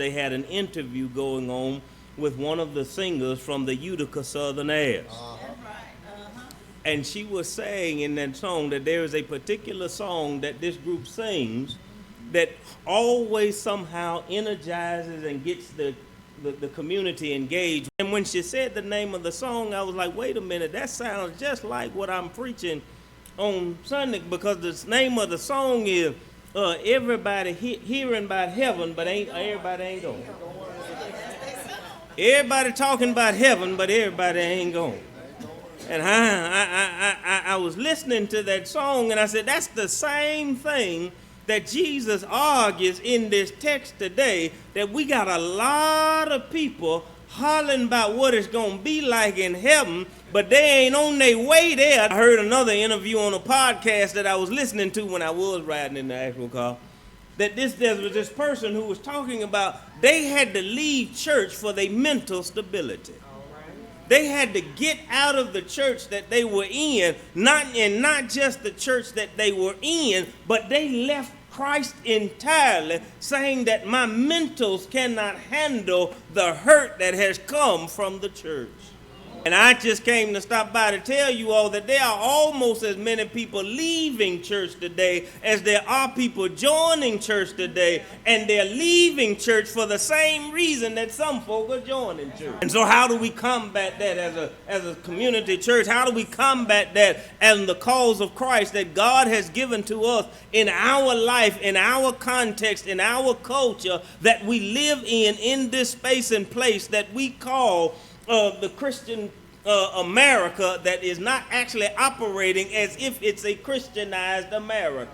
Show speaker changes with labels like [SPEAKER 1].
[SPEAKER 1] They had an interview going on with one of the singers from the Utica Southern Airs. And she was saying in that song that there is a particular song that this group sings that always somehow energizes and gets the community engaged. And when she said the name of the song, I was like, wait a minute, that sounds just like what I'm preaching on Sunday, because the name of the song is everybody hearing about heaven, but everybody ain't going. Everybody talking about heaven, but everybody ain't going. And I was listening to that song, and I said, that's the same thing that Jesus argues in this text today, that we got a lot of people hollering about what it's going to be like in heaven, but they ain't on their way there. I heard another interview on a podcast that I was listening to when I was riding in the actual car, that there was this person who was talking about they had to leave church for their mental stability. They had to get out of the church that they were in, not just the church that they were in, but they left Christ entirely, saying that my mentals cannot handle the hurt that has come from the church. And I just came to stop by to tell you all that there are almost as many people leaving church today as there are people joining church today, and they're leaving church for the same reason that some folk are joining church. And so how do we combat that as a community church? How do we combat that as the cause of Christ that God has given to us in our life, in our context, in our culture that we live in this space and place that we call the Christian America, that is not actually operating as if it's a Christianized America?